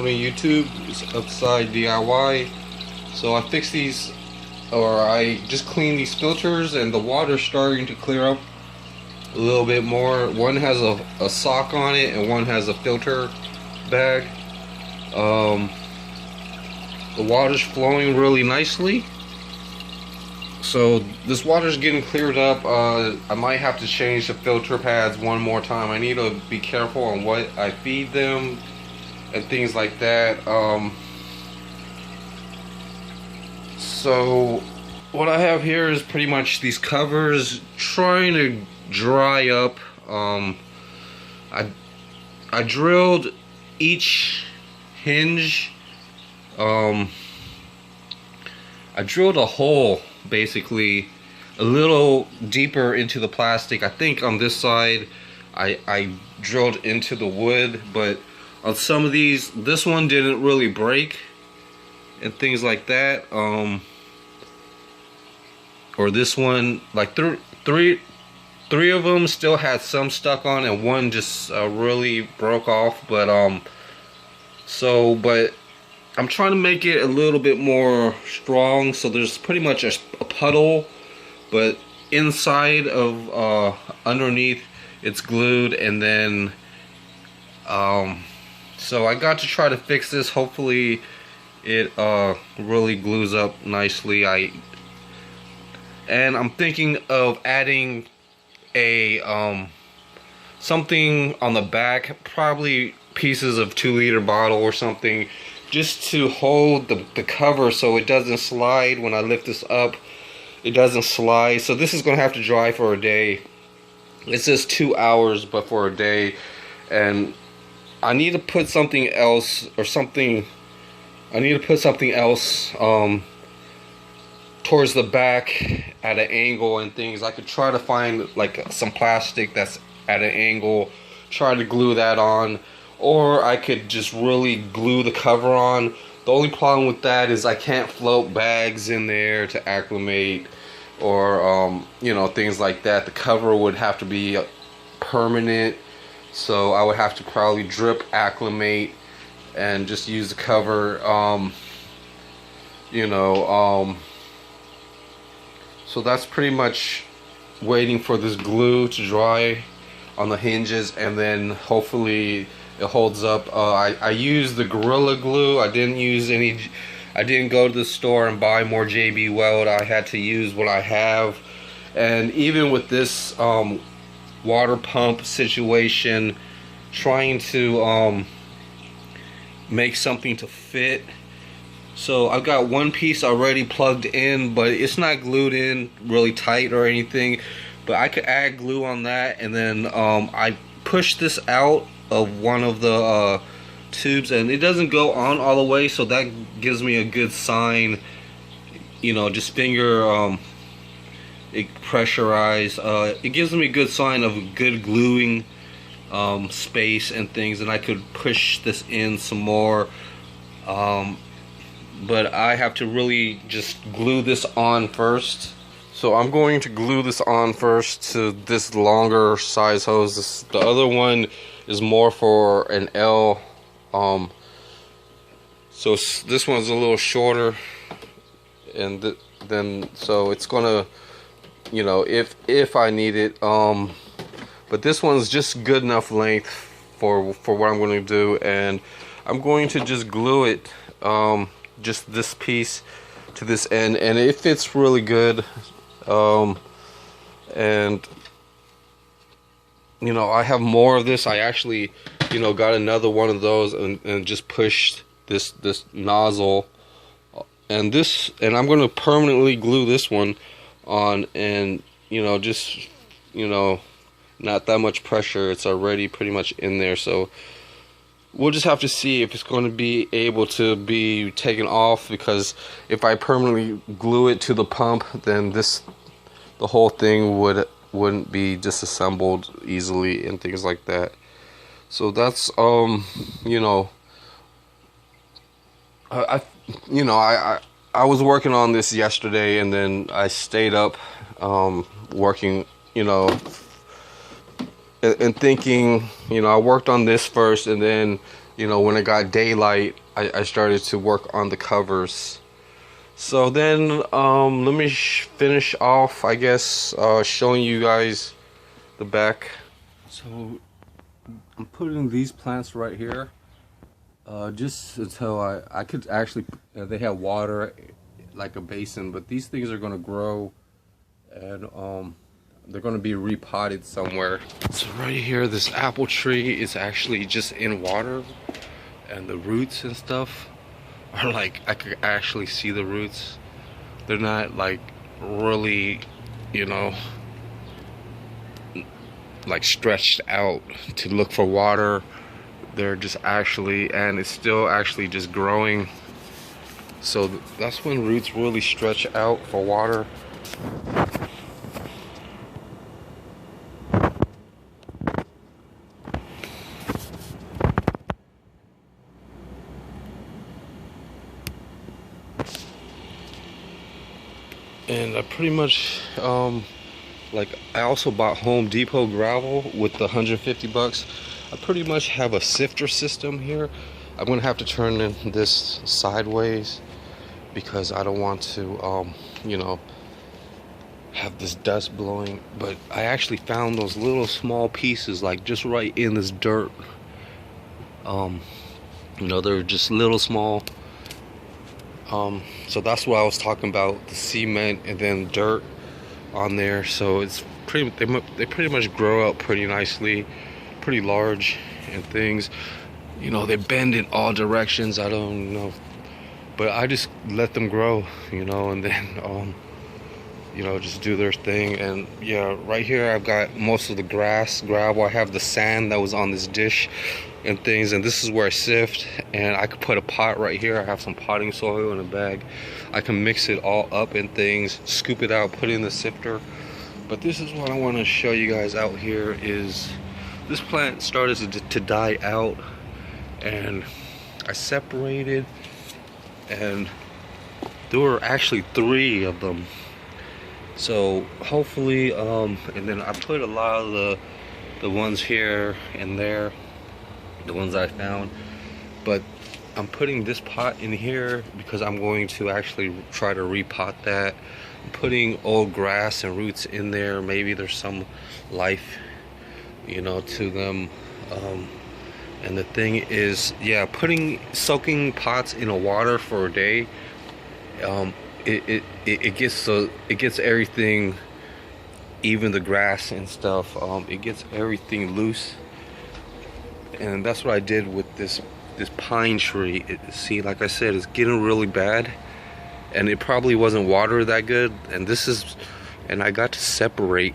me YouTube. It's Upside DIY. So I fixed these, or I just cleaned these filters, and the water's starting to clear up a little bit more. One has a sock on it, and one has a filter bag. The water's flowing really nicely. So this water's getting cleared up. I might have to change the filter pads one more time. I need to be careful on what I feed them and things like that. So what I have here is pretty much these covers trying to dry up. I drilled each hinge. I drilled a hole basically a little deeper into the plastic. I think on this side I drilled into the wood, but on some of these, this one didn't really break and things like that. Or this one, like three of them still had some stuck on, and one just really broke off. But but I'm trying to make it a little bit more strong, so there's pretty much a puddle, but inside of underneath it's glued. And then so I got to try to fix this. Hopefully it really glues up nicely. And I'm thinking of adding a something on the back, probably pieces of 2-liter bottle or something, just to hold the cover so it doesn't slide. When I lift this up, it doesn't slide. So this is gonna have to dry for a day. It says 2 hours, but for a day. And I need to put something else, towards the back at an angle and things. I could try to find like some plastic that's at an angle, try to glue that on, or I could just really glue the cover on. The only problem with that is I can't float bags in there to acclimate, or you know, things like that. The cover would have to be permanent, so I would have to probably drip acclimate and just use the cover. So that's pretty much waiting for this glue to dry on the hinges, and then hopefully it holds up. I used the Gorilla Glue. I didn't go to the store and buy more JB Weld. I had to use what I have. And even with this water pump situation, trying to make something to fit. So I've got one piece already plugged in, but it's not glued in really tight or anything. But I could add glue on that, and then I pushed this out of one of the tubes, and it doesn't go on all the way, so that gives me a good sign. You know, just finger it pressurized. It gives me a good sign of a good gluing space and things, and I could push this in some more. But I have to really just glue this on first. So I'm going to glue this on first to this longer size hose. The other one is more for an L. So this one's a little shorter, and then so it's gonna, you know, if I need it. But this one's just good enough length for what I'm going to do, and I'm going to just glue it. Just this piece to this end, and it fits really good. And you know, I have more of this. I actually, you know, got another one of those and just pushed this nozzle, and I'm going to permanently glue this one on, and you know, just, you know, not that much pressure. It's already pretty much in there, so we'll just have to see if it's going to be able to be taken off, because if I permanently glue it to the pump, then the whole thing wouldn't be disassembled easily and things like that. So that's you know, I was working on this yesterday, and then I stayed up working, you know, and thinking, you know, I worked on this first, and then you know, when it got daylight, I started to work on the covers. So then, let me finish off, I guess, showing you guys the back. So I'm putting these plants right here, just until I could actually, they have water like a basin, but these things are gonna grow, and they're gonna be repotted somewhere. So right here, this apple tree is actually just in water, and the roots and stuff are like, I could actually see the roots. They're not like really, you know, like stretched out to look for water. They're just actually, and it's still actually just growing. So that's when roots really stretch out for water. And I pretty much, like, I also bought Home Depot gravel with the 150 bucks. I pretty much have a sifter system here. I'm gonna have to turn this sideways because I don't want to, you know, have this dust blowing. But I actually found those little small pieces, like just right in this dirt. You know, they're just little small. So that's what I was talking about, the cement and then dirt on there. So it's pretty, they pretty much grow out pretty nicely, pretty large and things. You know, they bend in all directions. I don't know, but I just let them grow, you know, and then you know, just do their thing. And yeah, right here I've got most of the grass, gravel. I have the sand that was on this dish and things, and this is where I sift. And I could put a pot right here. I have some potting soil in a bag. I can mix it all up in things, scoop it out, put it in the sifter. But this is what I want to show you guys out here is this plant started to die out, and I separated, and there were actually 3 of them. So hopefully, and then I put a lot of the ones here and there, the ones I found. But I'm putting this pot in here because I'm going to actually try to repot that. I'm putting old grass and roots in there. Maybe there's some life, you know, to them. And the thing is, yeah, soaking pots in a water for a day, it gets everything, even the grass and stuff, it gets everything loose. And that's what I did with this pine tree. See, like I said, it's getting really bad, and it probably wasn't watered that good. And I got to separate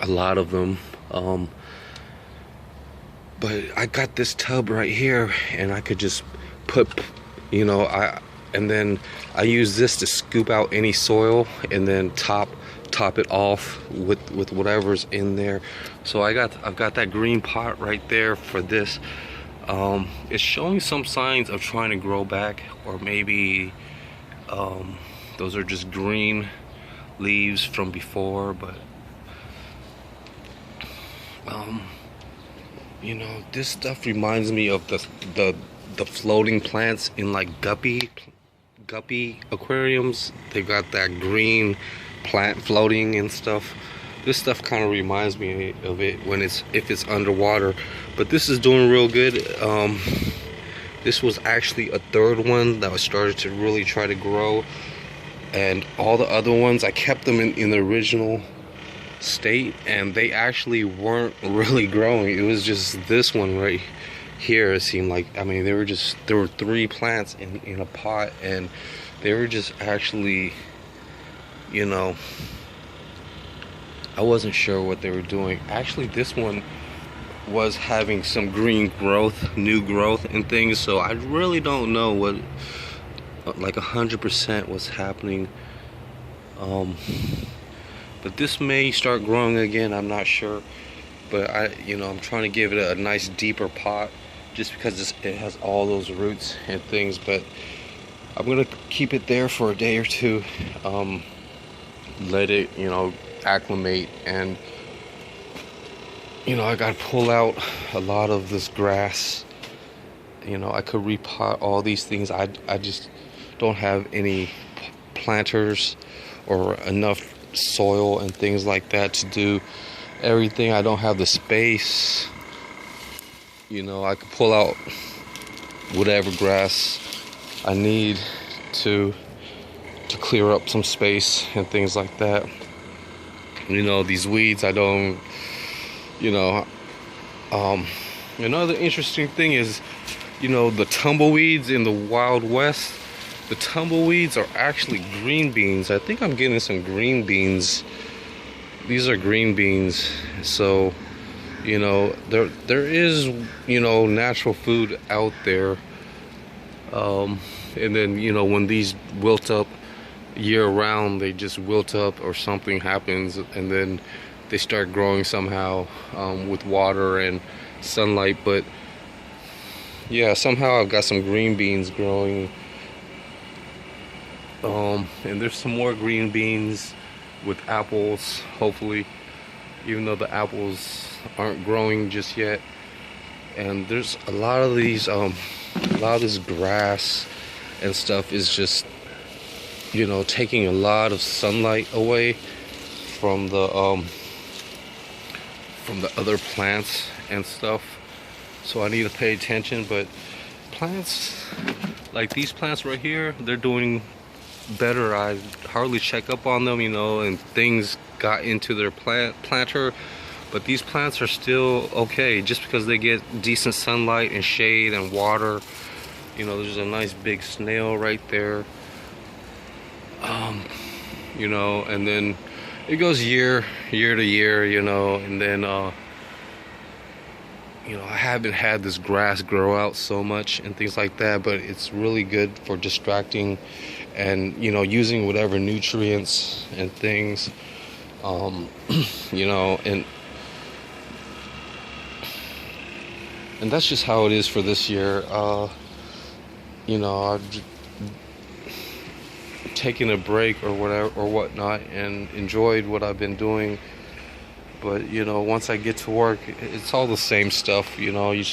a lot of them. But I got this tub right here, and I could just put, you know, and then I use this to scoop out any soil and then top it off with whatever's in there. So I've got that green pot right there for this. It's showing some signs of trying to grow back, or maybe those are just green leaves from before. But you know, this stuff reminds me of the floating plants in like guppy aquariums. They got that green plant floating and stuff. This stuff kind of reminds me of it if it's underwater. But this is doing real good. This was actually a 3rd one that was started to really try to grow, and all the other ones I kept them in the original state, and they actually weren't really growing. It was just this one right here. It seemed like, I mean, there were 3 plants in a pot, and they were just actually, you know, I wasn't sure what they were doing. Actually, this one was having some green growth, new growth and things, so I really don't know what, like 100% what's happening. But this may start growing again, I'm not sure. But I'm trying to give it a nice deeper pot, just because it has all those roots and things. But I'm gonna keep it there for a day or 2, let it, acclimate, and you know, I gotta pull out a lot of this grass. You know, I could repot all these things. I just don't have any planters or enough soil and things like that to do everything. I don't have the space. You know, I could pull out whatever grass I need to clear up some space and things like that. You know, these weeds, I don't, you know, another interesting thing is, you know, the tumbleweeds in the Wild West. The tumbleweeds are actually green beans. I think I'm getting some green beans. These are green beans. So, you know, there is, you know, natural food out there. And then, you know, when these wilt up year round, they just wilt up or something happens, and then they start growing somehow with water and sunlight. But yeah, somehow I've got some green beans growing. And there's some more green beans with apples, hopefully, even though the apples aren't growing just yet. And there's a lot of these, a lot of this grass and stuff is just, you know, taking a lot of sunlight away from the other plants and stuff. So I need to pay attention. But plants like these plants right here, they're doing better. I hardly check up on them, you know, and things got into their planter, but these plants are still okay just because they get decent sunlight and shade and water. You know, there's a nice big snail right there. You know, and then it goes year to year, you know, and then you know, I haven't had this grass grow out so much and things like that, but it's really good for distracting and, you know, using whatever nutrients and things, you know, and that's just how it is for this year. You know, I've taken a break or whatever or whatnot and enjoyed what I've been doing. But, you know, once I get to work, it's all the same stuff. You know, you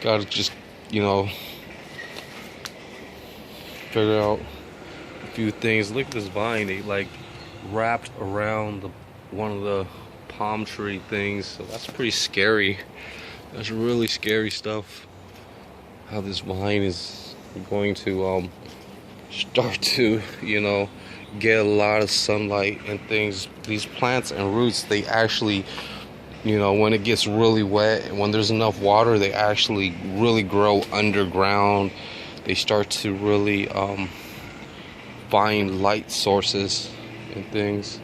gotta just, you know, figure out a few things. Look at this vine. They like wrapped around one of the palm tree things. So that's pretty scary. That's really scary stuff. How this vine is going to start to, you know, get a lot of sunlight and things. These plants and roots, they actually, you know, when it gets really wet and when there's enough water, they actually really grow underground. They start to really find light sources and things.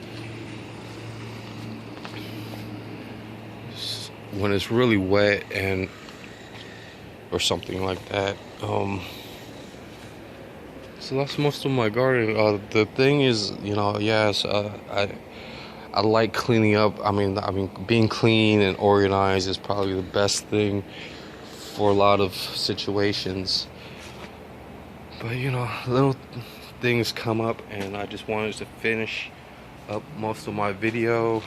When it's really wet and or something like that. So that's most of my garden. The thing is, you know, yes, I like cleaning up. I mean, being clean and organized is probably the best thing for a lot of situations. But, you know, little things come up, and I just wanted to finish up most of my video.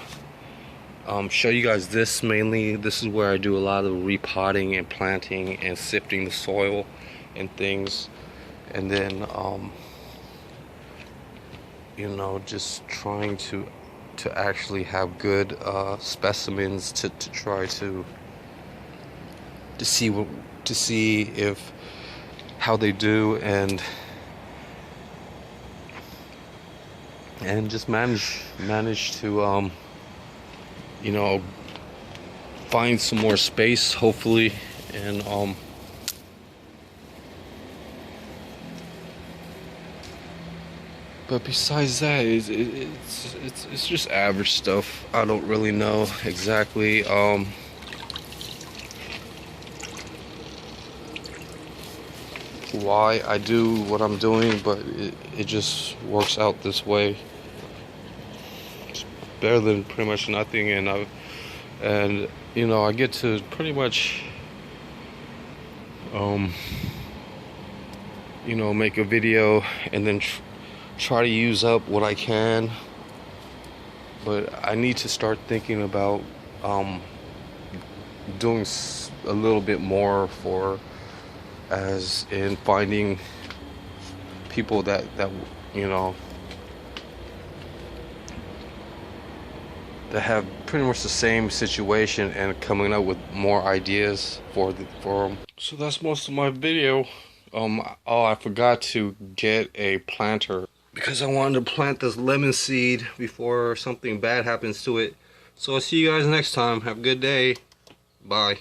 Show you guys this mainly. This is where I do a lot of repotting and planting and sifting the soil and things. And then, you know, just trying to actually have good specimens to try to see if how they do and just manage to you know, find some more space hopefully, and but besides that, it's just average stuff. I don't really know exactly why I do what I'm doing, but it just works out this way. It's better than pretty much nothing, and you know, I get to pretty much you know, make a video and then try to use up what I can. But I need to start thinking about doing a little bit more for, as in finding people that you know, that have pretty much the same situation and coming up with more ideas for them. So that's most of my video. Oh, I forgot to get a planter because I wanted to plant this lemon seed before something bad happens to it. So I'll see you guys next time. Have a good day. Bye.